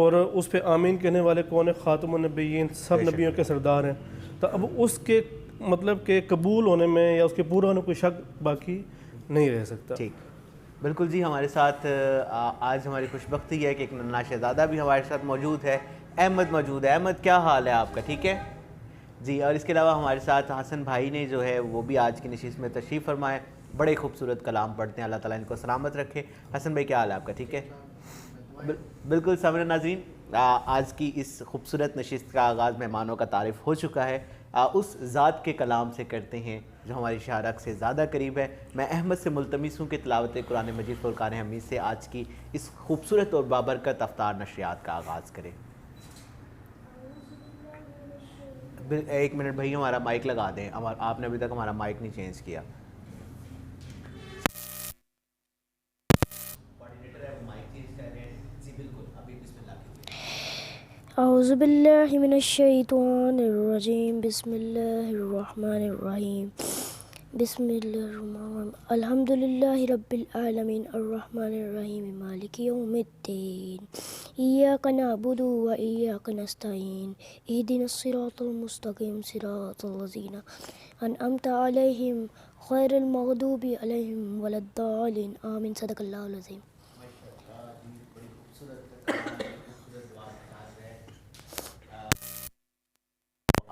اور اس پہ آمین کہنے والے کون ہیں؟ خاتم النبیین، سب نبیوں کے سردار ہیں. تو اب اس کے مطلب کہ قبول ہونے میں یا اس کے پورا ہونے کوئی شک باقی نہیں رہ سکتا. ٹھیک، بالکل جی. ہمارے ساتھ آج ہماری خوش بختی ہے کہ ایک ننھا شہزادہ بھی ہمارے ساتھ موجود ہے. احمد موجود ہے. احمد کیا حال ہے آپ کا؟ ٹھیک ہے جی. اور اس کے علاوہ ہمارے ساتھ حسن بھائی نے جو ہے وہ بھی آج کی نشست میں تشریف فرمائے. بڑے خوبصورت کلام پڑھتے ہیں. اللہ تعالیٰ ان کو سلامت رکھے. حسن بھائی کیا حال ہے آپ کا؟ ٹھیک ہے بالکل. سامعین ناظرین، آج کی اس خوبصورت نشست کا آغاز مہمانوں کا تعارف ہو چکا ہے. اس ذات کے کلام سے کرتے ہیں جو ہماری شارک سے زیادہ قریب ہے. میں احمد سے ملتمس ہوں کہ تلاوت قرآن مجید فرقان حمید سے آج کی اس خوبصورت اور بابرکت افطار نشریات کا آغاز کریں. ایک منٹ بھائی، ہمارا مائک لگا دیں. آپ نے ابھی تک ہمارا مائک نہیں چینج کیا. اعوذ باللہ من الشیطان الرجیم. بسم اللہ الرحمن الرحیم. بسم اللہ الرحمن الرحیم. الحمد للہ رب العالمین الرحمن الرحیم مالک یوم الدین. ایاک نعبد و ایاک نستعین. اہدنا الصراط المستقیم صراط الذین انعمت علیہم غیر المغضوب علیہم ولا الضالین. آمین. صدق اللہ العظیم.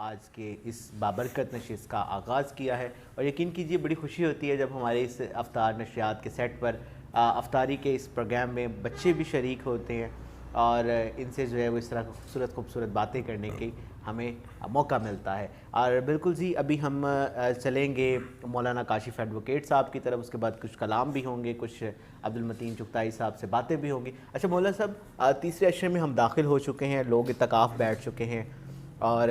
آج کے اس بابرکت نشست کا آغاز کیا ہے، اور یقین کیجیے بڑی خوشی ہوتی ہے جب ہمارے اس افطار نشریات کے سیٹ پر افطاری کے اس پروگرام میں بچے بھی شریک ہوتے ہیں، اور ان سے جو ہے وہ اس طرح خوبصورت باتیں کرنے کی ہمیں موقع ملتا ہے. اور بالکل جی، ابھی ہم چلیں گے مولانا کاشف ایڈوکیٹ صاحب کی طرف. اس کے بعد کچھ کلام بھی ہوں گے، کچھ عبدالمتین چغتائی صاحب سے باتیں بھی ہوں گی. اچھا مولانا صاحب، تیسرے عشرے میں ہم داخل ہو چکے ہیں، لوگ اعتکاف بیٹھ چکے ہیں، اور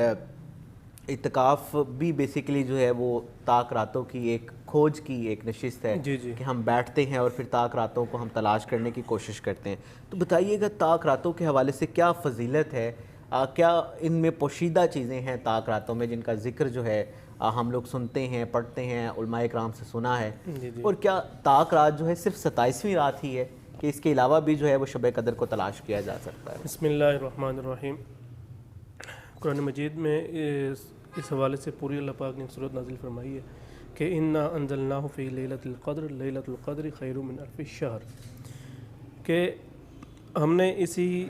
اعتکاف بھی بیسیکلی جو ہے وہ طاق راتوں کی ایک کھوج کی ایک نشست ہے. جی جی. کہ ہم بیٹھتے ہیں اور پھر طاق راتوں کو ہم تلاش کرنے کی کوشش کرتے ہیں. تو بتائیے گا طاق راتوں کے حوالے سے کیا فضیلت ہے، کیا ان میں پوشیدہ چیزیں ہیں طاق راتوں میں جن کا ذکر جو ہے ہم لوگ سنتے ہیں، پڑھتے ہیں، علماء کرام سے سنا ہے؟ اور کیا طاق رات جو ہے صرف 27ویں رات ہی ہے کہ اس کے علاوہ بھی جو ہے وہ شب قدر کو تلاش کیا جا سکتا ہے؟ بسم اللہ الرحمن الرحیم. قرآن مجید میں اس حوالے سے پوری اللہ پاک نے صورت نازل فرمائی ہے کہ انا انزلناہ فی لیلۃ القدر لیلۃ القدر خیر من الف الشہر، کہ ہم نے اسی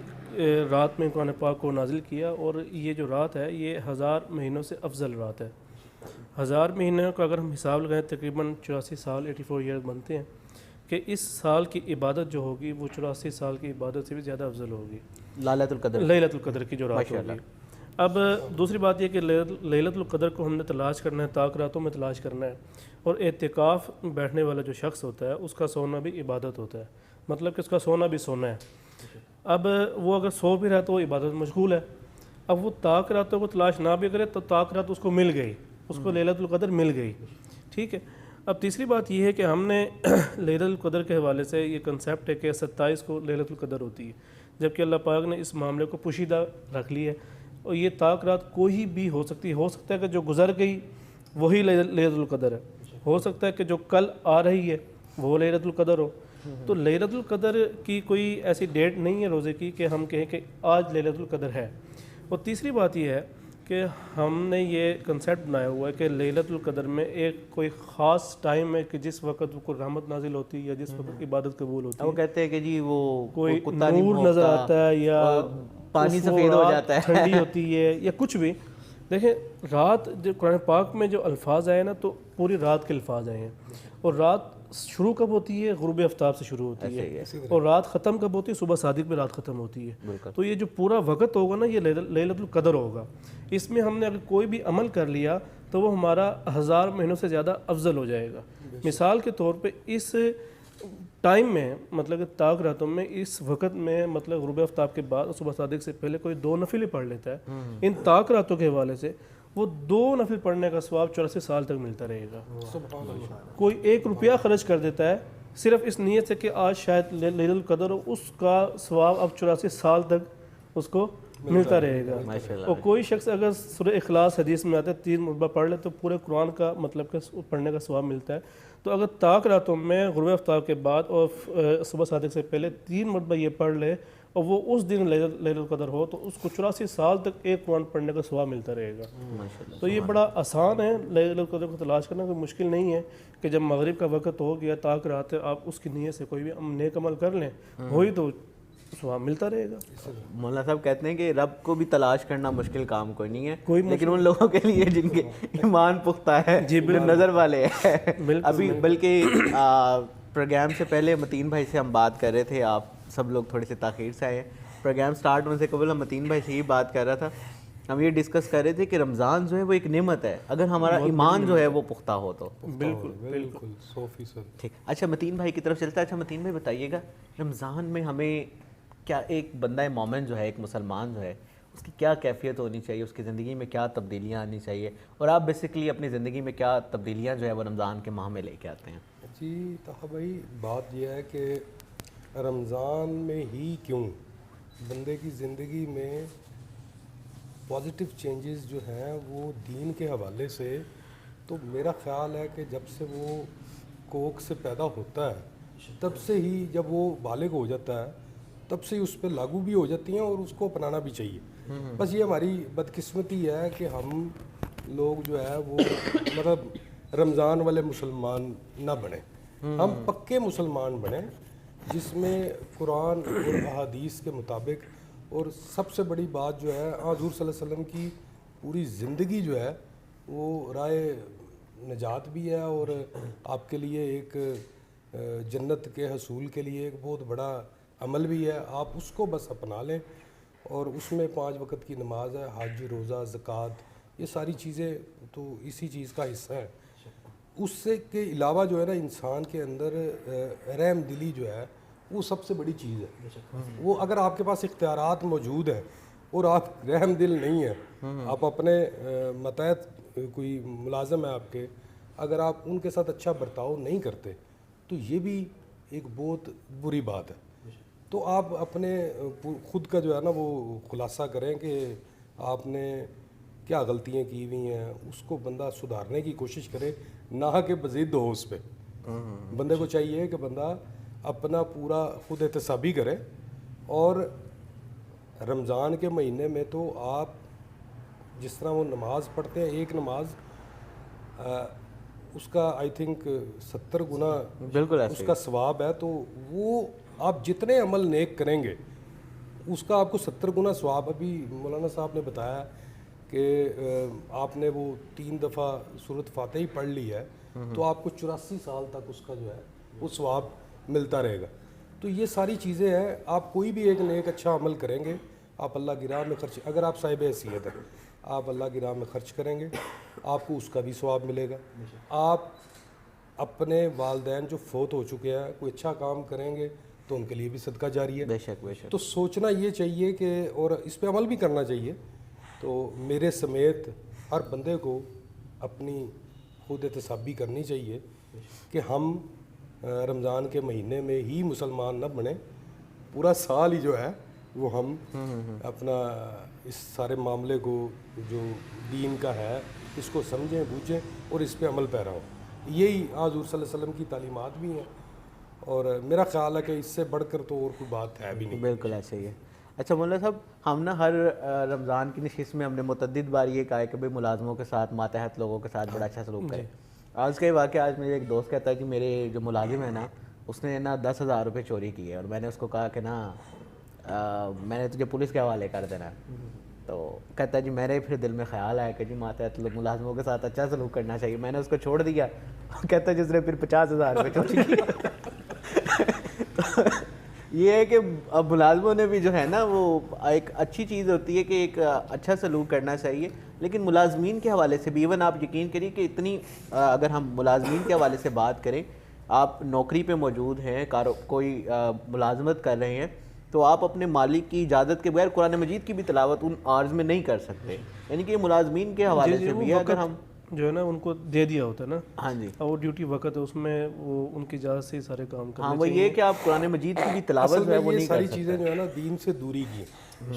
رات میں قرآن پاک کو نازل کیا، اور یہ جو رات ہے یہ 1000 مہینوں سے افضل رات ہے. 1000 مہینوں کا اگر ہم حساب لگائیں تقریباً 84 سال 84 ایئرز بنتے ہیں، کہ اس سال کی عبادت جو ہوگی وہ 84 سال کی عبادت سے بھی زیادہ افضل ہوگی. لیلۃ القدر کی جو رات ہوگی. اب دوسری بات یہ کہ لیلۃ القدر کو ہم نے تلاش کرنا ہے، طاق راتوں میں تلاش کرنا ہے. اور اعتکاف بیٹھنے والا جو شخص ہوتا ہے اس کا سونا بھی عبادت ہوتا ہے، مطلب کہ اس کا سونا بھی سونا ہے. اب وہ اگر سو بھی رہا تو وہ عبادت مشغول ہے. اب وہ طاق راتوں کو تلاش نہ بھی کرے تو طاق رات اس کو مل گئی، اس کو لیلۃ القدر مل گئی. ٹھیک ہے. اب تیسری بات یہ ہے کہ ہم نے لیلۃ القدر کے حوالے سے یہ کنسیپٹ ہے کہ 27 کو لیلۃ القدر ہوتی ہے، جبکہ اللہ پاک نے اس معاملے کو پوشیدہ رکھ لی ہے. اور یہ طاق رات کوئی بھی ہو سکتی ہے. ہو سکتا ہے کہ جو گزر گئی وہی لیلۃ القدر ہے، ہو سکتا ہے کہ جو کل آ رہی ہے وہ لیلۃ القدر ہو. تو لیلۃ القدر کی کوئی ایسی ڈیٹ نہیں ہے روزے کی کہ ہم کہیں کہ آج لیلۃ القدر ہے. اور تیسری بات یہ ہے کہ ہم نے یہ کنسیپٹ بنایا ہوا ہے کہ لیلۃ القدر میں ایک کوئی خاص ٹائم ہے کہ جس وقت کوئی رحمت نازل ہوتی ہے یا جس وقت عبادت قبول ہوتی ہے. وہ کہتے ہیں کہ جی وہ کوئی نور نظر آتا ہے یا پانی سفید ہو جاتا ہے، ٹھنڈی ہوتی ہے یا کچھ بھی. دیکھیں رات جو قرآن پاک میں جو الفاظ آئے نا تو پوری رات کے الفاظ آئے ہیں. اور رات شروع کب ہوتی ہے؟ غروب آفتاب سے شروع ہوتی ہے. اور رات ختم کب ہوتی ہے؟ صبح صادق میں رات ختم ہوتی ہے. تو یہ جو پورا وقت ہوگا نا یہ لیلۃ القدر ہوگا. اس میں ہم نے اگر کوئی بھی عمل کر لیا تو وہ ہمارا 1000 مہینوں سے زیادہ افضل ہو جائے گا. مثال کے طور پہ اس ٹائم میں مطلب کہ طاق راتوں میں اس وقت میں مطلب غروب آفتاب کے بعد صبح صادق سے پہلے کوئی 2 نفل پڑھ لیتا ہے ان طاق راتوں کے حوالے سے، وہ 2 نفل پڑھنے کا ثواب 84 سال تک ملتا رہے گا. کوئی 1 روپیہ خرچ کر دیتا ہے صرف اس نیت سے کہ آج شاید لیلۃ القدر ہو، اس کا ثواب اب 84 سال تک اس کو ملتا رہے گا. اور کوئی شخص اگر سورہ اخلاص حدیث میں آتا ہے 3 مرتبہ پڑھ لے تو پورے قرآن کا مطلب کہ پڑھنے کا ثواب ملتا ہے. تو اگر طاق راتوں میں غروب آفتاب کے بعد اور صبح صادق سے پہلے 3 مرتبہ یہ پڑھ لے اور وہ اس دن لیلۃ القدر ہو تو اس کو 84 سال تک ایک قرآن پڑھنے کا ثواب ملتا رہے گا. تو یہ بڑا آسان ہے لیلۃ القدر کو تلاش کرنا, کوئی مشکل نہیں ہے کہ جب مغرب کا وقت ہو گیا تاک رات آپ اس کی نیت سے کوئی بھی نیک عمل کر لیں, وہی تو ثواب ملتا رہے گا. مولانا صاحب کہتے ہیں کہ رب کو بھی تلاش کرنا مشکل کام کوئی نہیں ہے, لیکن ان لوگوں کے لیے جن کے ایمان پختہ ہے, جو نظر والے ہیں. ابھی بلکہ پروگرام سے پہلے متین بھائی سے ہم بات کر رہے تھے, آپ سب لوگ تھوڑے سے تاخیر سے آئے ہیں. پروگرام سٹارٹ ہونے سے قبل ہم متین بھائی سے ہی بات کر رہا تھا, ہم یہ ڈسکس کر رہے تھے کہ رمضان جو ہے وہ ایک نعمت ہے اگر ہمارا ایمان جو ہے وہ پختہ ہو تو. بالکل 100%. ٹھیک, اچھا متین بھائی کی طرف چلتا ہے. اچھا متین بھائی بتائیے گا, رمضان میں ہمیں کیا, ایک بندہ مومن جو ہے, ایک مسلمان جو ہے, اس کی کیا کیفیت ہونی چاہیے, اس کی زندگی میں کیا تبدیلیاں آنی چاہیے, اور آپ بیسکلی اپنی زندگی میں کیا تبدیلیاں جو ہے وہ رمضان کے ماہ میں لے کے آتے ہیں؟ جی طاہر بھائی, بات یہ ہے کہ رمضان میں ہی کیوں بندے کی زندگی میں پازیٹیو چینجز جو ہیں وہ دین کے حوالے سے, تو میرا خیال ہے کہ جب سے وہ کوکھ سے پیدا ہوتا ہے تب سے ہی, جب وہ بالغ ہو جاتا ہے تب سے ہی اس پہ لاگو بھی ہو جاتی ہیں اور اس کو اپنانا بھی چاہیے. بس یہ ہماری بدقسمتی ہے کہ ہم لوگ جو ہے وہ مطلب رمضان والے مسلمان نہ بنیں, ہم پکے مسلمان بنیں جس میں قرآن اور احادیث کے مطابق, اور سب سے بڑی بات جو ہے حضور صلی اللہ علیہ وسلم کی پوری زندگی جو ہے وہ راہ نجات بھی ہے, اور آپ کے لیے ایک جنت کے حصول کے لیے ایک بہت بڑا عمل بھی ہے. آپ اس کو بس اپنا لیں, اور اس میں 5 وقت کی نماز ہے, حج, روزہ, زکوٰۃ, یہ ساری چیزیں تو اسی چیز کا حصہ ہیں. اس سے کے علاوہ جو ہے نا انسان کے اندر رحم دلی جو ہے وہ سب سے بڑی چیز ہے. وہ اگر آپ کے پاس اختیارات موجود ہیں اور آپ رحم دل نہیں ہیں, آپ اپنے ماتحت کوئی ملازم ہے آپ کے, اگر آپ ان کے ساتھ اچھا برتاؤ نہیں کرتے تو یہ بھی ایک بہت بری بات ہے. تو آپ اپنے خود کا جو ہے نا وہ خلاصہ کریں کہ آپ نے کیا غلطیاں کی ہوئی ہیں, اس کو بندہ سدھارنے کی کوشش کرے, نہ کہ مزید ہو اس پہ. بندے کو چاہیے کہ بندہ اپنا پورا خود احتسابی کرے, اور رمضان کے مہینے میں تو آپ جس طرح وہ نماز پڑھتے ہیں, ایک نماز اس کا آئی تھنک 70 گنا بالکل اس کا ثواب ہے. تو وہ آپ جتنے عمل نیک کریں گے اس کا آپ کو 70 گنا ثواب. ابھی مولانا صاحب نے بتایا کہ آپ نے وہ 3 دفعہ سورۃ فاتحہ ہی پڑھ لی ہے تو آپ کو 84 سال تک اس کا جو ہے وہ ثواب ملتا رہے گا. تو یہ ساری چیزیں ہیں, آپ کوئی بھی ایک نیک اچھا عمل کریں گے, آپ اللہ کی راہ میں خرچ, اگر آپ صاحب حیثیت ہیں, آپ اللہ کی راہ میں خرچ کریں گے, آپ کو اس کا بھی ثواب ملے گا. آپ اپنے والدین جو فوت ہو چکے ہیں کوئی اچھا کام کریں گے تو ان کے لیے بھی صدقہ جاری ہے. بے شک بے شک. تو سوچنا یہ چاہیے کہ, اور اس پہ عمل بھی کرنا چاہیے. تو میرے سمیت ہر بندے کو اپنی خود احتسابی کرنی چاہیے کہ ہم رمضان کے مہینے میں ہی مسلمان نہ بنیں, پورا سال ہی جو ہے وہ ہم اپنا اس سارے معاملے کو جو دین کا ہے اس کو سمجھیں بوجھیں اور اس پہ عمل پیرا ہوں. یہی حضور صلی اللہ علیہ وسلم کی تعلیمات بھی ہیں, اور میرا خیال ہے کہ اس سے بڑھ کر تو اور کوئی بات ہے بھی نہیں. بالکل ایسے ہی ہے. اچھا مولانا صاحب, ہم نا ہر رمضان کی نشست میں ہم نے متعدد بار یہ کہا ہے کہ بھائی ملازموں کے ساتھ, ماتحت لوگوں کے ساتھ بڑا اچھا سلوک کریں. آج کا یہ واقعہ, آج مجھے ایک دوست کہتا ہے کہ میرے جو ملازم ہے نا اس نے نا 10,000 روپے چوری کیے, اور میں نے اس کو کہا کہ نا میں نے تجھے پولیس کے حوالے کر دینا. تو کہتا ہے جی میرے پھر دل میں خیال آیا کہ جی ماتحت ملازموں کے ساتھ اچھا سلوک کرنا چاہیے. میں نے اس کو چھوڑ دیا. کہتا ہے جس نے پھر 50,000 روپے چوری کیے. یہ ہے کہ اب ملازموں نے بھی جو ہے نا وہ ایک اچھی چیز ہوتی ہے کہ ایک اچھا سلوک کرنا چاہیے, لیکن ملازمین کے حوالے سے بھی ایون آپ یقین کریے کہ اتنی اگر ہم ملازمین کے حوالے سے بات کریں, آپ نوکری پہ موجود ہیں, کوئی ملازمت کر رہے ہیں, تو آپ اپنے مالک کی اجازت کے بغیر قرآن مجید کی بھی تلاوت ان آرز میں نہیں کر سکتے. یعنی کہ یہ ملازمین کے حوالے سے بھی ہے. اگر ہم جو ہے نا ان کو دے دیا ہوتا ہے نا, ہاں جی, اور ڈیوٹی وقت ہے اس میں وہ ان کی اجازت سے سارے کام کرنے ہاں وہ یہ کہ آپ قرآن مجید کی بھی تلاوت ہے وہ نہیں کر ساری سکتے. چیزیں جو ہے نا دین سے دوری کی,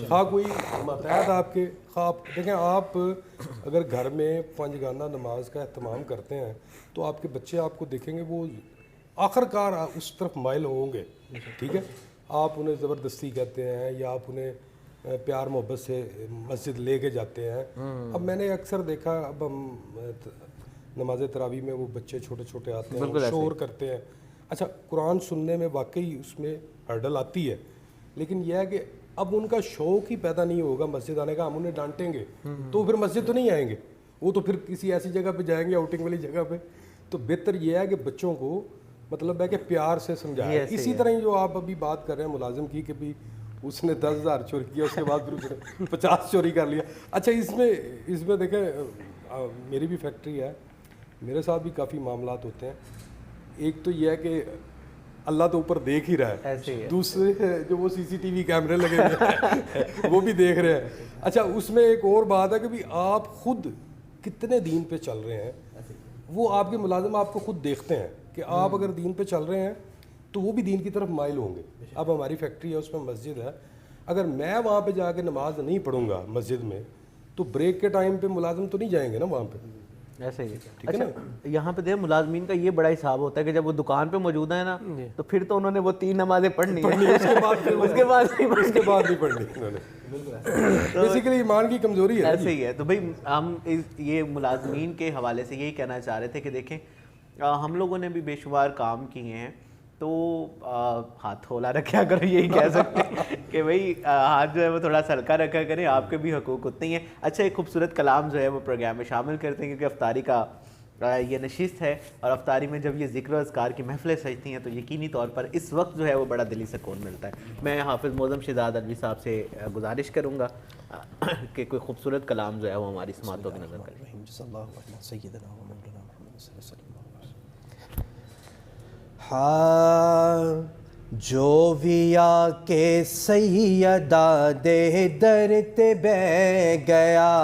خواہ کوئی ماتحت آپ کے, خواہ دیکھیں آپ اگر گھر میں 5 گانہ نماز کا اہتمام کرتے ہیں تو آپ کے بچے آپ کو دیکھیں گے وہ آخر کار اس طرف مائل ہوں گے. ٹھیک ہے, آپ انہیں زبردستی کہتے ہیں یا آپ انہیں پیار محبت سے مسجد لے کے جاتے ہیں. اب میں نے اکثر دیکھا, اب ہم نماز تراویح میں وہ بچے چھوٹے چھوٹے آتے ہیں, شور کرتے ہیں. اچھا, قرآن سننے میں واقعی اس میں ہرڈل آتی ہے, لیکن یہ ہے کہ اب ان کا شوق ہی پیدا نہیں ہوگا مسجد آنے کا. ہم انہیں ڈانٹیں گے تو پھر مسجد تو نہیں آئیں گے, وہ تو پھر کسی ایسی جگہ پہ جائیں گے, آؤٹنگ والی جگہ پہ. تو بہتر یہ ہے کہ بچوں کو مطلب ہے کہ پیار سے سمجھائیں. اسی طرح ہی جو آپ ابھی بات کر رہے ہیں ملازم کی کہ بھی اس نے 10,000 چوری کیا, اس کے بعد پھر اس نے 50 چوری کر لیا. اچھا, اس میں دیکھیں میری بھی فیکٹری ہے, میرے ساتھ بھی کافی معاملات ہوتے ہیں. ایک تو یہ ہے کہ اللہ تو اوپر دیکھ ہی رہا ہے, دوسرے جو وہ CCTV کیمرے لگے ہوئے وہ بھی دیکھ رہے ہیں. اچھا, اس میں ایک اور بات ہے کہ بھی آپ خود کتنے دین پہ چل رہے ہیں, وہ آپ کے ملازم آپ کو خود دیکھتے ہیں کہ آپ اگر دین پہ چل رہے ہیں تو وہ بھی دین کی طرف مائل ہوں گے. اب ہماری فیکٹری ہے, اس میں مسجد ہے, اگر میں وہاں پہ جا کے نماز نہیں پڑھوں گا مسجد میں تو بریک کے ٹائم پہ ملازم تو نہیں جائیں گے نا وہاں پہ. ایسے ہی. اچھا, یہاں پہ دیکھ ملازمین کا یہ بڑا حساب ہوتا ہے کہ جب وہ دکان پہ موجود ہیں نا تو پھر تو انہوں نے وہ 3 نمازیں پڑھنی ہیں, اس کے بعد نہیں پڑھنی انہوں نے. بیسیکلی ایمان کی کمزوری ہے. ایسے ہی ہے. تو بھائی ہم یہ ملازمین کے حوالے سے یہی کہنا چاہ رہے تھے کہ دیکھیں ہم لوگوں نے بھی بے شمار کام کیے ہیں, تو ہاتھ تھولا رکھا کرو, یہی کہہ سکتے ہیں کہ بھائی ہاتھ جو ہے وہ تھوڑا سا ہلکا رکھا کریں, آپ کے بھی حقوق اتنے ہی ہیں. اچھا, ایک خوبصورت کلام جو ہے وہ پروگرام میں شامل کرتے ہیں, کیونکہ افطاری کا یہ نشست ہے, اور افطاری میں جب یہ ذکر و اذکار کی محفلیں سجتی ہیں تو یقینی طور پر اس وقت جو ہے وہ بڑا دلی سکون ملتا ہے. میں حافظ معظم شہزاد علوی صاحب سے گزارش کروں گا کہ کوئی خوبصورت کلام جو ہے وہ ہماری سماعتوں کی نظر کریں. ہاں جو بھی آ کے سیدہ دے در تے بہ گیا,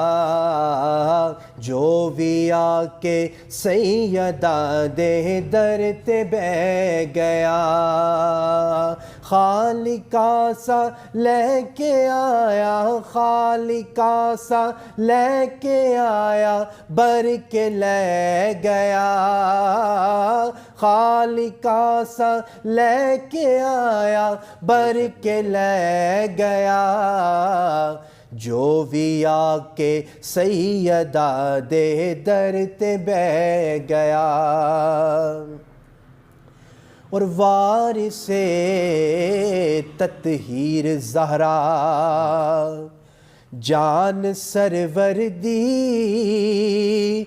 جو بھی آ کے سیدہ دے در تے بہ گیا, خالقہ سا لے کے آیا, خالقہ سا لے کے آیا, بر کے لے گیا, خالقہ سا لے کے آیا, بر کے لے گیا, جو بھی آ کے سیدہ دے در تے بہ گیا. اور وارث تطہیر زہرا جان سرور دی,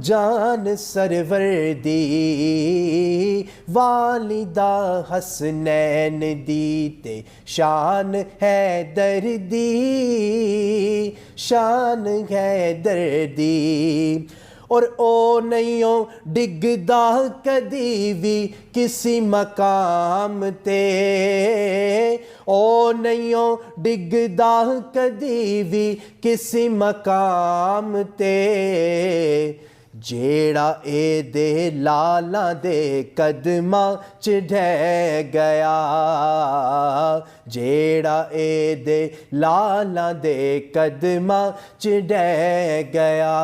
جان سرور دی, والدہ حسنین دی تے شان حیدر دی, شان حیدر دی. اور او نہیں ڈگدا کدی بھی کسی مقام تے, او نہیں ڈگدا کدی بھی کسی مقام تے, جیڑا اے دے لالا دے قدماں چ ڈھہ گیا, جیڑا اے دے لالا دے قدماں چ ڈھہ گیا,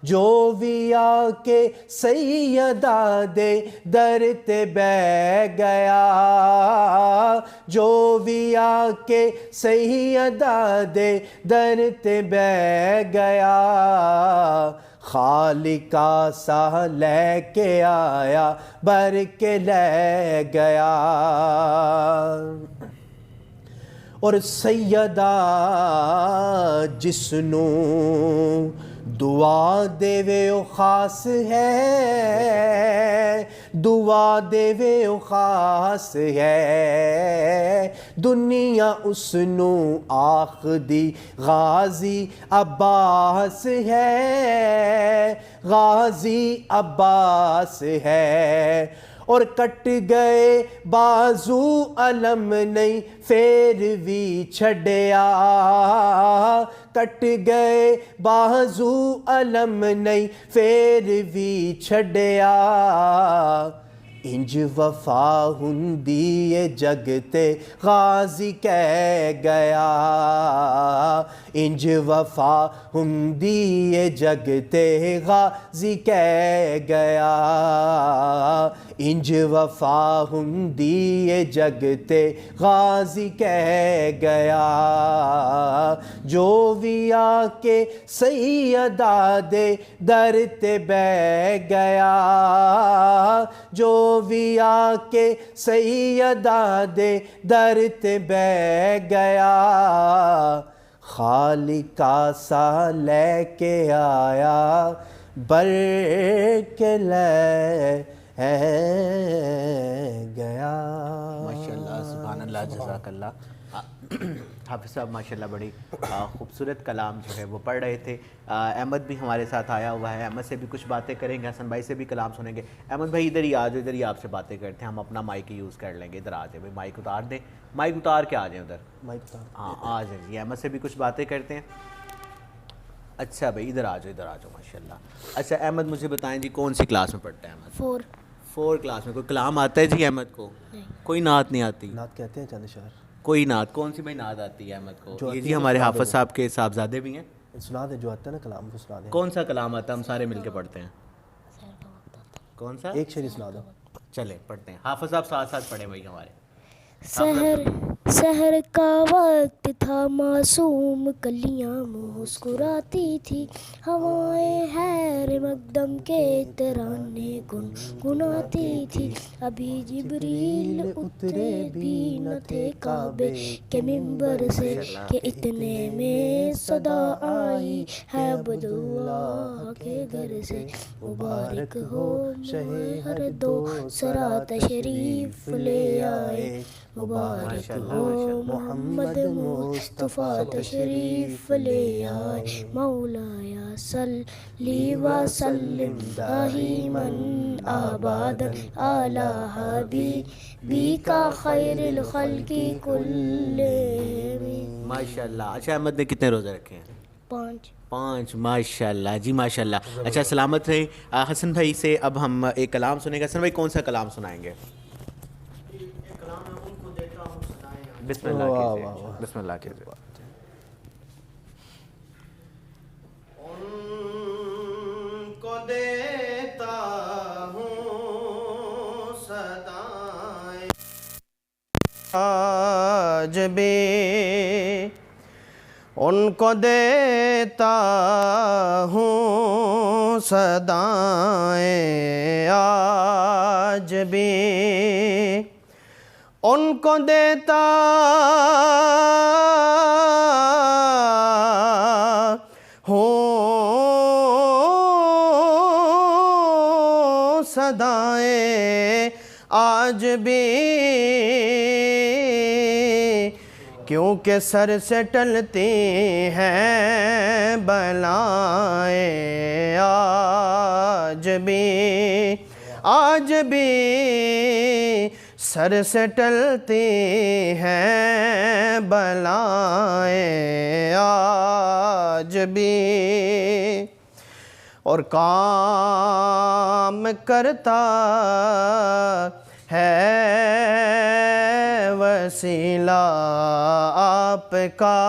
جو بھی آ کے سیدہ دے در تے بہ گیا, جو بھی آ کے سیدہ دے در تے بہ گیا, خالقہ سا لے کے آیا, بر کے لے گیا. اور سیدہ جسنو دعا دے وے او خاص ہے, دعا دے وے او خاص ہے, دنیا اس نو آخ دی غازی عباس ہے, غازی عباس ہے. اور کٹ گئے بازو علم نہیں پھر بھی چھڈیا, کٹ گئے بازو علم نہیں پھر بھی چھڈیا, انج وفا ہندی ہے جگ تے غازی کہہ گیا, انج وفا ہم دیے جگتے غازی کہہ گیا انج وفا ہم دیے جگتے غازی کہہ گیا جو بھی آ کے سیدہ دے در تے بہ گیا جو بھی آ کے سیدہ دے در تے بہ گیا خالقہ سا لے کے آیا بر کے لے گیا. ماشاءاللہ سبحان اللہ جزاک اللہ. حافظ صاحب ماشاءاللہ بڑی خوبصورت کلام جو ہے وہ پڑھ رہے تھے. احمد بھی ہمارے ساتھ آیا ہوا ہے, احمد سے بھی کچھ باتیں کریں گے, حسن بھائی سے بھی کلام سنیں گے. احمد بھائی ادھر ہی آ جاؤ, ادھر ہی آپ سے باتیں کرتے ہیں, ہم اپنا مائک یوز کر لیں گے. ادھر آ جائیں بھائی, مائک اتار دیں, مائک اتار کے آ جائیں ادھر. ہاں آ جائیں جی, احمد سے بھی کچھ باتیں کرتے ہیں. اچھا بھائی ادھر آ جاؤ, ادھر آ جاؤ ماشاءاللہ. اچھا احمد مجھے بتائیں جی کون سی کلاس میں پڑھتا ہے احمد؟ 4 کلاس میں. کوئی کلام آتا ہے جی احمد کو؟ کوئی نعت نہیں آتی؟ نعت کہتے ہیں چند اشعار. کوئی نعت, کون سی بھائی نعت آتی ہے احمد کو؟ یہ جی ہمارے حافظ صاحب کے صاحبزادے بھی ہیں. سنا دیں جو آتا ہے نا کلام کو سنا دیں. کون سا کلام آتا ہے, ہم سارے مل کے پڑھتے ہیں؟ کون سا؟ ایک شعر سنا دو. چلیں پڑھتے ہیں. حافظ صاحب ساتھ ساتھ پڑھیں بھائی ہمارے. سحر کا وقت تھا, معصوم کلیاں مسکراتی تھی, ہوائیں حیر مقدم کے ترانے گنگناتی تھی. ابھی جبریل اترے بھی نہ تھے کعبے کے منبر سے کہ اتنے میں صدا آئی ہے عبداللہ کے گھر سے. مبارک ہو شہ ہر دو سرا تشریف لے آئے, مبارک ہو محمد مصطفیٰ تشریف لے آئے. مولایا صلی وسلم دائما ابدا علی حبیبک خیر الخلق کلہم. ماشاءاللہ. اچھا احمد نے کتنے روزے رکھے ہیں؟ 5. ماشاءاللہ جی ماشاءاللہ. اچھا سلامت رہیں. حسن بھائی سے اب ہم ایک کلام سنیں گے. حسن بھائی کون سا کلام سنائیں گے؟ بسم اللہ کیجئے, بسم اللہ کیجئے. ان کو دیتا ہوں صدائیں آج بھی, ان کو دیتا ہوں صدائیں آج بھی, ان کو دیتا ہوں صدائیں آج بھی, کیونکہ سر سے ٹلتی ہیں بلائیں آج بھی, آج بھی سر سے ٹلتی ہیں بلائیں آج بھی, اور کام کرتا ہے وسیلہ آپ کا,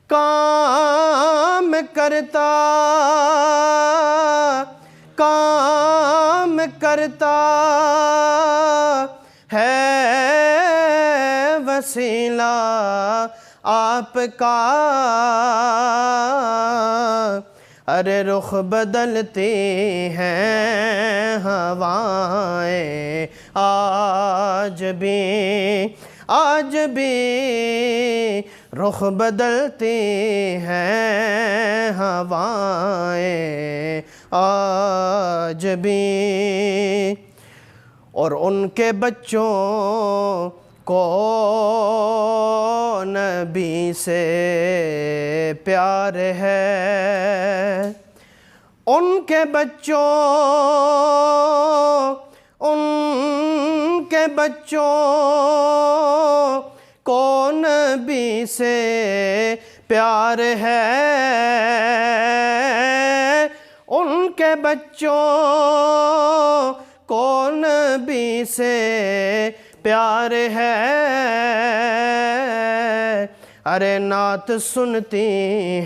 کام کرتا ہے وسیلہ آپ کا. ارے رخ بدلتی ہیں ہوائیں آج بھی, آج بھی رخ بدلتی ہیں ہوائیں آج بھی, اور ان کے بچوں کو نبی سے پیار ہے, ان کے بچوں کو نبی سے پیار ہے, ان کے بچوں کو نبی سے پیار ہے. ارے نعت سنتی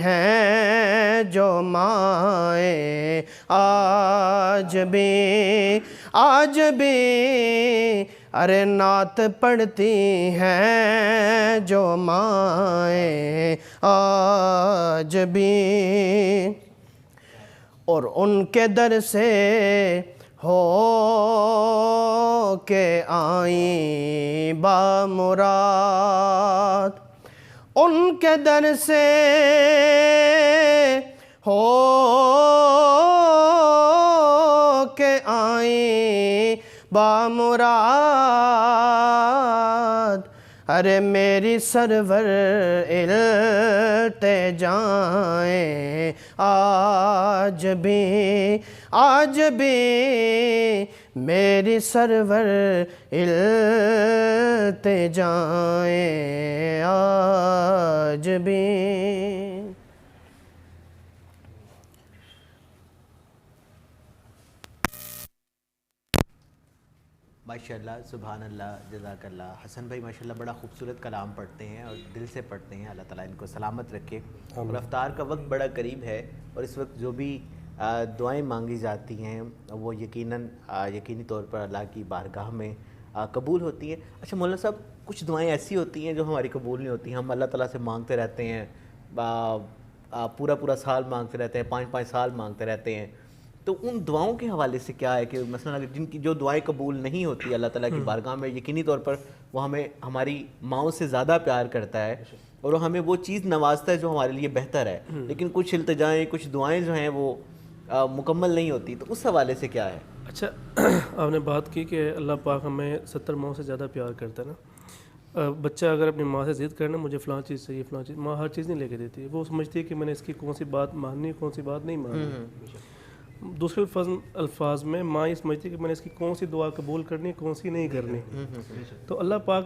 ہیں جو مائیں آج بھی ارے نعت پڑھتی ہیں جو مائیں آج بھی، اور ان کے در سے ہو کے آئیں بامراد، ان کے در سے ہو کے آئیں بامراد، ارے میری سرور التجائیں آج بھی میری سرور التجائیں آج بھی۔ ماشاءاللہ، سبحان اللہ، جزاک اللہ۔ حسن بھائی ماشاءاللہ بڑا خوبصورت کلام پڑھتے ہیں اور دل سے پڑھتے ہیں، اللہ تعالیٰ ان کو سلامت رکھے۔ اور افطار کا وقت بڑا قریب ہے اور اس وقت جو بھی دعائیں مانگی جاتی ہیں وہ یقینی طور پر اللہ کی بارگاہ میں قبول ہوتی ہیں۔ اچھا مولانا صاحب، کچھ دعائیں ایسی ہوتی ہیں جو ہماری قبول نہیں ہوتی، ہم اللہ تعالیٰ سے مانگتے رہتے ہیں، پورا سال مانگتے رہتے ہیں، 5 سال مانگتے رہتے ہیں، تو ان دعاؤں کے حوالے سے کیا ہے کہ مثلا جن کی جو دعائیں قبول نہیں ہوتی اللہ تعالیٰ کی بارگاہ میں، یقینی طور پر وہ ہمیں ہماری ماؤں سے زیادہ پیار کرتا ہے اور وہ ہمیں وہ چیز نوازتا ہے جو ہمارے لیے بہتر ہے، لیکن کچھ التجائیں، کچھ دعائیں جو ہیں وہ مکمل نہیں ہوتی، تو اس حوالے سے کیا ہے؟ اچھا، آپ نے بات کی کہ اللہ پاک ہمیں 70 ماؤں سے زیادہ پیار کرتا ہے نا۔ بچہ اگر اپنی ماں سے ضد کرنا مجھے فلاں چیز چاہیے، فلاں چیز، ماں ہر چیز نہیں لے کے دیتی ہے، وہ سمجھتی ہے کہ میں نے اس کی کون سی بات ماننی ہے، کون سی بات نہیں ماننی۔ دوسرے الفاظ میں ماں یہ سمجھتی ہے کہ میں نے اس کی کون سی دعا قبول کرنی ہے، کون سی نہیں کرنی۔ تو اللہ پاک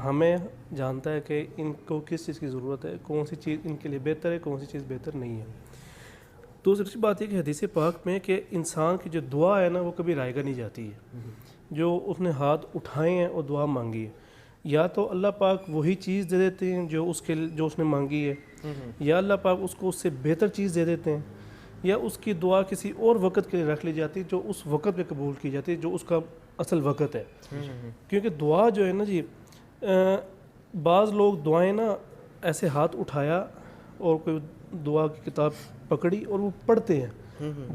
ہمیں جانتا ہے کہ ان کو کس چیز کی ضرورت ہے، کون سی چیز ان کے لیے بہتر ہے، کون سی چیز بہتر نہیں ہے۔ دوسری بات یہ کہ حدیث پاک میں کہ انسان کی جو دعا ہے نا وہ کبھی رائے گا نہیں جاتی ہے۔ جو اس نے ہاتھ اٹھائے ہیں اور دعا مانگی ہے، یا تو اللہ پاک وہی چیز دے دیتے ہیں جو اس نے مانگی ہے، یا اللہ پاک اس کو اس سے بہتر چیز دے دیتے ہیں، یا اس کی دعا کسی اور وقت کے لیے رکھ لی جاتی ہے جو اس وقت پہ قبول کی جاتی ہے جو اس کا اصل وقت ہے۔ کیونکہ دعا جو ہے نا جی، بعض لوگ دعائیں نا ایسے ہاتھ اٹھایا اور کوئی دعا کی کتاب پکڑی اور وہ پڑھتے ہیں،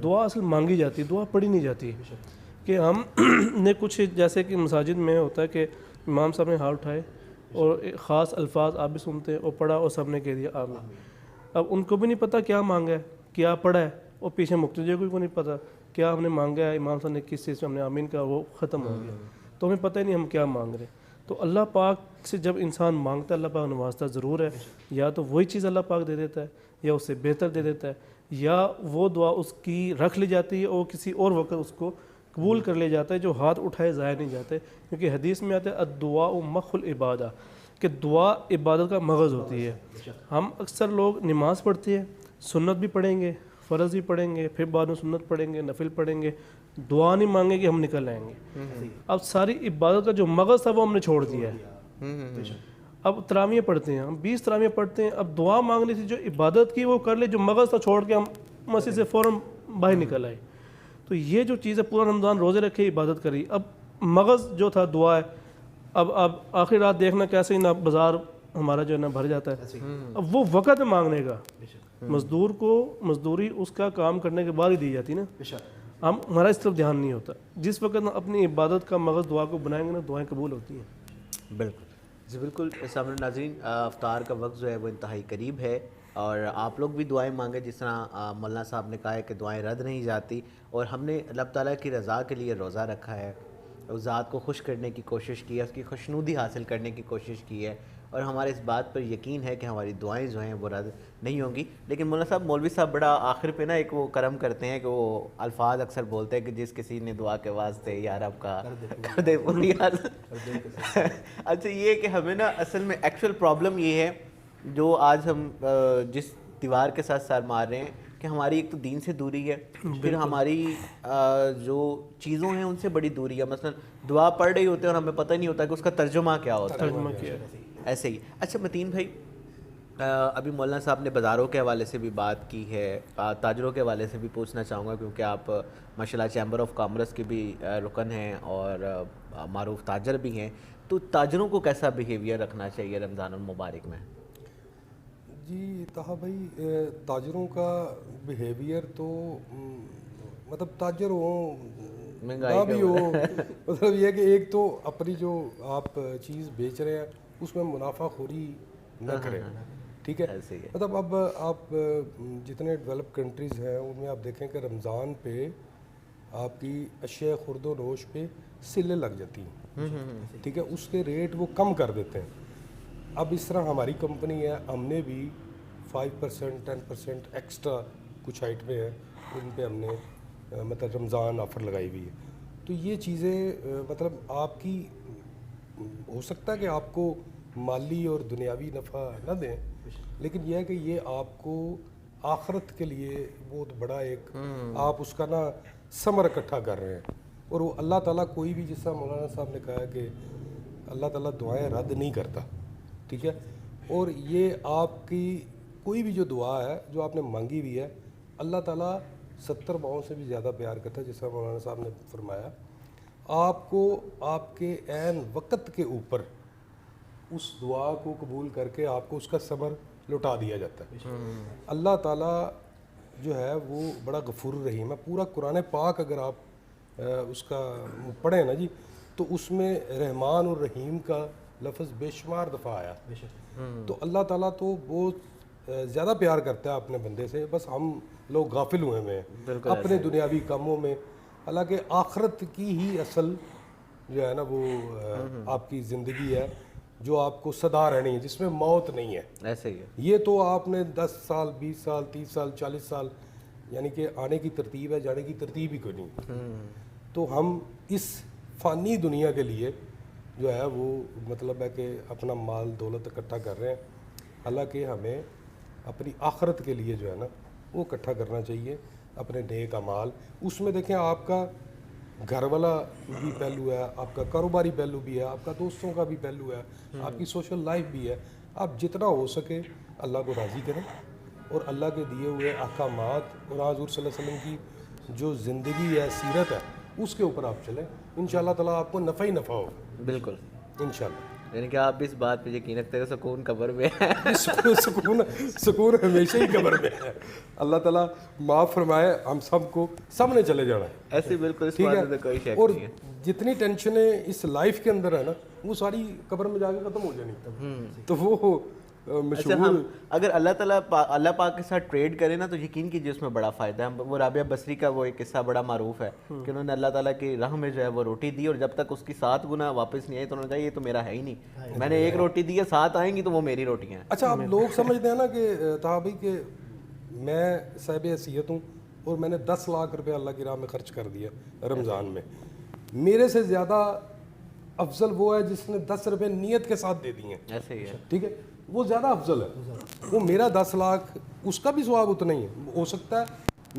دعا اصل مانگی جاتی ہے، دعا پڑھی نہیں جاتی۔ کہ ہم نے کچھ جیسے کہ مساجد میں ہوتا ہے کہ امام صاحب نے ہاتھ اٹھائے اور خاص الفاظ آپ بھی سنتے ہیں اور پڑھا اور سب نے کہہ دیا آمین۔ اب ان کو بھی نہیں پتہ کیا مانگا ہے، کیا پڑھا ہے، اور پیچھے مقتدی کو نہیں پتہ کیا ہم نے مانگا ہے، امام صاحب نے کس چیز سے ہم نے آمین کہا، وہ ختم ہو گیا، تو ہمیں پتہ ہی نہیں ہم کیا مانگ رہے۔ تو اللہ پاک سے جب انسان مانگتا ہے اللہ پاک نوازتا ضرور ہے، یا تو وہی چیز اللہ پاک دے دیتا ہے یا اس سے بہتر دے دیتا ہے، یا وہ دعا اس کی رکھ لی جاتی ہے اور کسی اور وقت اس کو قبول کر لیا جاتا ہے، جو ہاتھ اٹھائے ضائع نہیں جاتے۔ کیونکہ حدیث میں آتا ہے الدعاء مخ العبادہ، کہ دعا عبادت کا مغز ہوتی ہے۔ ہم اکثر لوگ نماز پڑھتے ہیں، سنت بھی پڑھیں گے، فرض بھی پڑھیں گے، پھر بعد میں سنت پڑھیں گے، نفل پڑھیں گے، دعا نہیں مانگیں گے، ہم نکل آئیں گے۔ اب ساری عبادت کا جو مغز تھا وہ ہم نے چھوڑ دیا ہے۔ اب تراویح پڑھتے ہیں، ہم 20 تراویح پڑھتے ہیں، اب دعا مانگنی تھی جو عبادت کی وہ کر لے، جو مغز تھا چھوڑ کے ہم مسجد سے فوراً باہر نکل آئے۔ تو یہ جو چیز ہے، پورا رمضان روزے رکھے عبادت کری، اب مغز جو تھا دعا ہے، اب آخری رات دیکھنا کیسے ہی نہ بازار ہمارا جو ہے نا بھر جاتا ہے۔ اب وہ وقت ہے مانگنے کا، مزدور کو مزدوری اس کا کام کرنے کے بعد ہی دی جاتی نا، ہمارا اس طرف دھیان نہیں ہوتا۔ جس وقت ہم اپنی عبادت کا مغز دعا کو بنائیں گے نا، دعائیں قبول ہوتی ہیں۔ بالکل جی، بالکل۔ سامعین ناظرین، افطار کا وقت جو ہے وہ انتہائی قریب ہے اور آپ لوگ بھی دعائیں مانگیں، جس طرح مولانا صاحب نے کہا ہے کہ دعائیں رد نہیں جاتی، اور ہم نے اللہ تعالیٰ کی رضا کے لیے روزہ رکھا ہے، اس ذات کو خوش کرنے کی کوشش کی ہے، اس کی خوشنودی حاصل کرنے کی کوشش کی ہے، اور ہمارے اس بات پر یقین ہے کہ ہماری دعائیں جو ہیں وہ رد نہیں ہوں گی۔ لیکن مولانا صاحب، مولوی صاحب بڑا آخر پہ نا ایک وہ کرم کرتے ہیں کہ وہ الفاظ اکثر بولتے ہیں کہ جس کسی نے دعا کے واسطے یا رب کا کر دے پوری حاصل۔ اچھا، یہ کہ ہمیں نا اصل میں ایکچوئل پرابلم یہ ہے جو آج ہم جس دیوار کے ساتھ سر مار رہے ہیں، کہ ہماری ایک تو دین سے دوری ہے، پھر ہماری جو چیزوں ہیں ان سے بڑی دوری ہے۔ مثلا دعا پڑھ رہی ہوتے ہیں اور ہمیں پتہ نہیں ہوتا کہ اس کا ترجمہ کیا ہوتا ہے، ایسے ہی۔ اچھا متین بھائی، ابھی مولانا صاحب نے بازاروں کے حوالے سے بھی بات کی ہے, تاجروں کے حوالے سے بھی پوچھنا چاہوں گا, کیونکہ آپ ماشاءاللہ چیمبر آف کامرس کے بھی رکن ہیں اور معروف تاجر بھی ہیں, تو تاجروں کو کیسا بیہیویئر رکھنا چاہیے رمضان المبارک میں؟ جی طاہا بھائی, تاجروں کا بیہیویئر تو مطلب تاجر ہوں نہ بھی ہو, مطلب یہ کہ ایک تو اپنی جو آپ چیز بیچ رہے ہیں اس میں منافع خوری نہ کریں, ٹھیک ہے. مطلب اب آپ جتنے ڈیولپ کنٹریز ہیں ان میں آپ دیکھیں کہ رمضان پہ آپ کی اشیاء خرد و نوش پہ سلیں لگ جاتی ہیں, ٹھیک ہے, اس کے ریٹ وہ کم کر دیتے ہیں. اب اس طرح ہماری کمپنی ہے, ہم نے بھی 5% 10% ایکسٹرا کچھ آئٹمیں ہیں ان پہ ہم نے مطلب رمضان آفر لگائی ہوئی ہے. تو یہ چیزیں مطلب آپ کی ہو سکتا ہے کہ آپ کو مالی اور دنیاوی نفع نہ دیں, لیکن یہ ہے کہ یہ آپ کو آخرت کے لیے بہت بڑا ایک آپ اس کا نا ثمر اکٹھا کر رہے ہیں. اور وہ اللہ تعالیٰ کوئی بھی, جس طرح مولانا صاحب نے کہا ہے کہ اللہ تعالیٰ دعائیں رد نہیں کرتا, ٹھیک ہے. اور یہ آپ کی کوئی بھی جو دعا ہے جو آپ نے مانگی ہوئی ہے, اللہ تعالیٰ 70 ماؤں سے بھی زیادہ پیار کرتا ہے, جس طرح مولانا صاحب نے فرمایا. آپ کو آپ کے عین وقت کے اوپر اس دعا کو قبول کر کے آپ کو اس کا ثمر لوٹا دیا جاتا ہے. اللہ تعالیٰ جو ہے وہ بڑا غفور الرحیم ہے. پورا قرآن پاک اگر آپ اس کا پڑھیں نا جی, تو اس میں رحمان اور رحیم کا لفظ بے شمار دفعہ آیا. تو اللہ تعالیٰ تو بہت زیادہ پیار کرتا ہے اپنے بندے سے, بس ہم لوگ غافل ہوئے ہوئے ہیں اپنے دنیاوی کاموں میں. حالانکہ آخرت کی ہی اصل جو ہے نا وہ آپ کی زندگی ہے جو آپ کو سدا رہنی ہے, جس میں موت نہیں ہے. ایسے ہی ہے. یہ تو آپ نے 10 سال 20 سال 30 سال 40 سال یعنی کہ آنے کی ترتیب ہے, جانے کی ترتیب ہی کوئی نہیں. تو ہم اس فانی دنیا کے لیے جو ہے وہ مطلب ہے کہ اپنا مال دولت اکٹھا کر رہے ہیں, حالانکہ ہمیں اپنی آخرت کے لیے جو ہے نا وہ اکٹھا کرنا چاہیے اپنے نیک اعمال. اس میں دیکھیں آپ کا گھر والا بھی پہلو ہے, آپ کا کاروباری پہلو بھی ہے, آپ کا دوستوں کا بھی پہلو ہے, آپ کی سوشل لائف بھی ہے. آپ جتنا ہو سکے اللہ کو راضی کریں اور اللہ کے دیے ہوئے احکامات اور حضور صلی اللہ علیہ وسلم کی جو زندگی ہے, سیرت ہے, اس کے اوپر آپ چلیں. انشاءاللہ تعالیٰ آپ کو نفع ہی نفع ہوگا. بالکل انشاءاللہ. یعنی کہ آپ اس بات پہ یقین رکھتے ہیں سکون قبر میں ہے. سکون ہمیشہ ہی قبر میں ہے. اللہ تعالیٰ معاف فرمائے, ہم سب کو, سب نے چلے جانا ہے ایسے بالکل, اس بات میں کوئی شک اور نہیں ہے. جتنی ٹینشنیں اس لائف کے اندر ہے نا وہ ساری قبر میں جا کے ختم ہو جانی. تو وہ اچھا, ہم اگر اللہ تعالیٰ اللہ پاک کے ساتھ ٹریڈ کریں نا تو یقین کیجیے اس میں بڑا فائدہ ہے. وہ رابعہ بصری کا وہ ایک قصہ بڑا معروف ہے کہ انہوں نے اللہ تعالیٰ کی راہ میں جو ہے وہ روٹی دی, اور جب تک اس کی 7 گنا واپس نہیں آئی تو انہوں نے کہا یہ تو میرا ہے ہی نہیں, میں نے 1 روٹی دی ہے, 7 آئیں گی تو وہ میری روٹیاں ہیں. اچھا, آپ لوگ سمجھتے ہیں نا کہ طاہا بھائی کہ میں صاحب حیثیت ہوں اور میں نے 10 لاکھ روپے اللہ کی راہ میں خرچ کر دیا رمضان میں. میرے سے زیادہ افضل وہ ہے جس نے 10 روپے نیت کے ساتھ دے دی ہیں. ایسے ہی ہے. ٹھیک ہے, وہ زیادہ افضل ہے. وہ میرا 10 لاکھ اس کا بھی ثواب اتنا ہی ہے, ہو سکتا ہے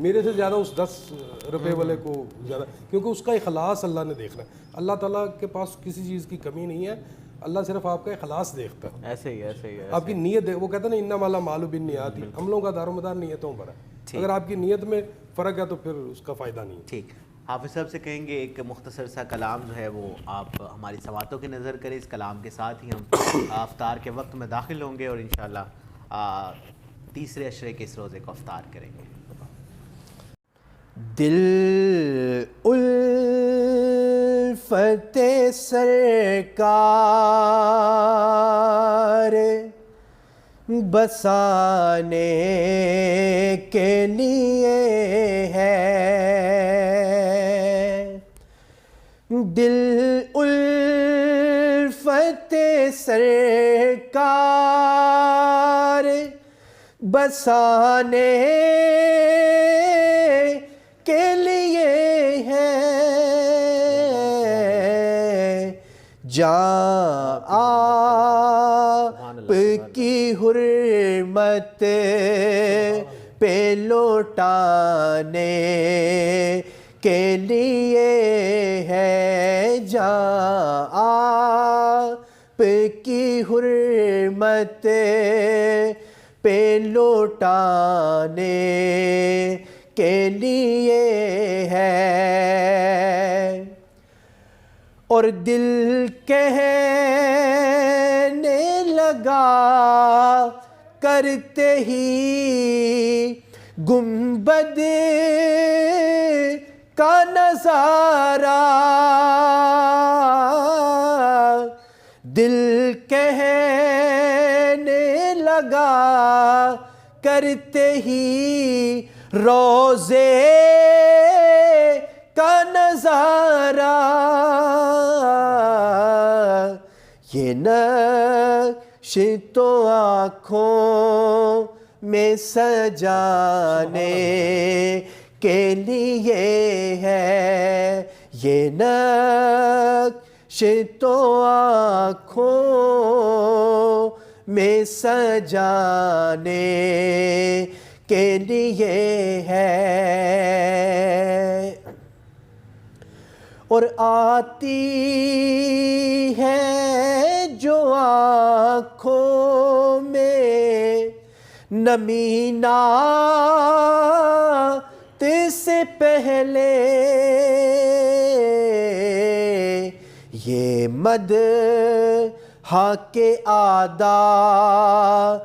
میرے سے زیادہ اس 10 روپے والے کو زیادہ, کیونکہ اس کا اخلاص اللہ نے دیکھنا ہے. اللہ تعالیٰ کے پاس کسی چیز کی کمی نہیں ہے, اللہ صرف آپ کا اخلاص دیکھتا ہے. ایسے ہی ایسے ہی ہے. آپ کی نیت, وہ کہتے ہیں نا انما الاعمال بالنیات, ہم لوگوں کا دار و مدار نیتوں پر ہے. اگر آپ کی نیت میں فرق ہے تو پھر اس کا فائدہ نہیں. ٹھیک, حافظ صاحب سے کہیں گے ایک مختصر سا کلام جو ہے وہ آپ ہماری سماعتوں کی نظر کریں. اس کلام کے ساتھ ہی ہم افطار کے وقت میں داخل ہوں گے اور انشاءاللہ تیسرے عشرے کے اس روزے کو افطار کریں گے. دل الفت سرکار بسانے کے لیے ہے, دل الفت سرکار بسانے کے لیے ہے, جاں آپ کی حرمت پہ لوٹانے کے لیے ہے, جاں آپ کی حرمت پہ لوٹانے کے لیے ہے، اور دل کہنے لگا کرتے ہی گنبد کا نظارہ، دل کہنے لگا کرتے ہی روضے کا نظارہ، یہ نقش تو آنکھوں میں سجانے کے لیے ہے، یہ نقش تو آنکھوں میں سجانے کے لیے ہے، اور آتی ہے جو آنکھوں میں نمی نعت سے پہلے، یہ مدح کے آداب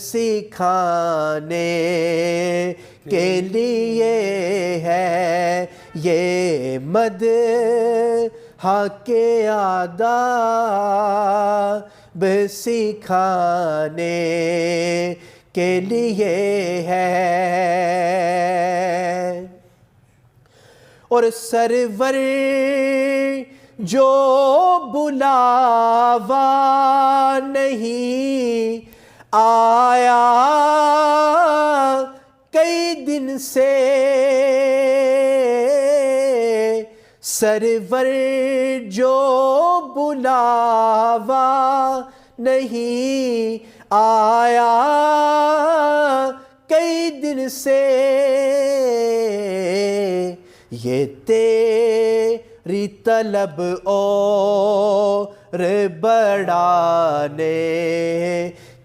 سکھانے کے لیے ہے، یہ مدح کے آداب سکھانے کے لیے ہے، اور سرور جو بلاوا نہیں آیا کئی دن سے، سرور جو بلاوا نہیں آیا کئی دن سے، یہ تیری طلب اور بڑھانے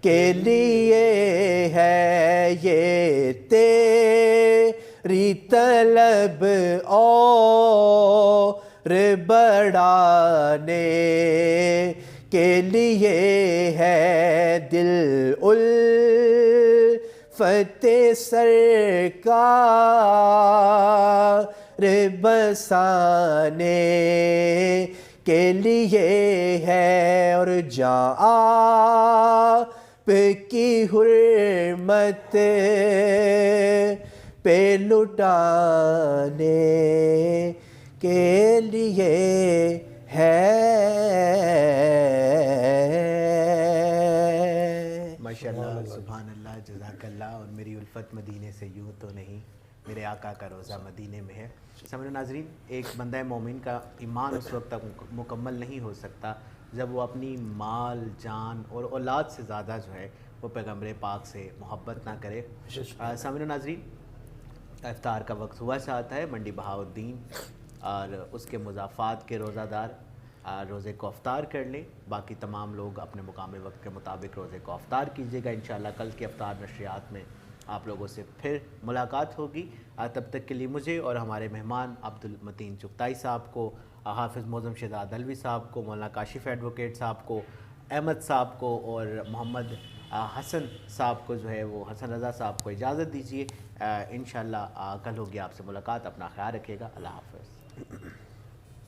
کے لیے ہے، یہ تیری طلب اور بڑھانے کے لیے ہے، دل الفت سرکار بسانے کے لیے ہے، اور جہاں آپ کی حرمت پہ لٹانے کے لیے ہے۔ ماشاءاللہ، سبحان اللہ، جزاک اللہ۔ اور میری الفت مدینے سے یوں تو نہیں، میرے آقا کا روزہ مدینے میں ہے۔ سامعین ناظرین، ایک بندہ مومن کا ایمان اس وقت تک مکمل نہیں ہو سکتا جب وہ اپنی مال، جان اور اولاد سے زیادہ جو ہے وہ پیغمبر پاک سے محبت نہ کرے۔ سامعین ناظرین، افطار کا وقت ہوا سے آتا ہے۔ منڈی بہاؤالدین اور اس کے مضافات کے روزہ دار روزے کو افطار کر لیں، باقی تمام لوگ اپنے مقامی وقت کے مطابق روزے کو افطار کیجیے گا۔ انشاءاللہ کل کی افطار نشریات میں آپ لوگوں سے پھر ملاقات ہوگی۔ تب تک کے لیے مجھے اور ہمارے مہمان عبدالمتین چغتائی صاحب کو، حافظ معظم شہزاد علوی صاحب کو، مولانا کاشف ایڈوکیٹ صاحب کو، احمد صاحب کو اور محمد حسن صاحب کو جو ہے وہ حسن رضا صاحب کو اجازت دیجیے۔ انشاءاللہ کل ہوگی آپ سے ملاقات۔ اپنا خیال رکھیے گا۔ اللہ حافظ۔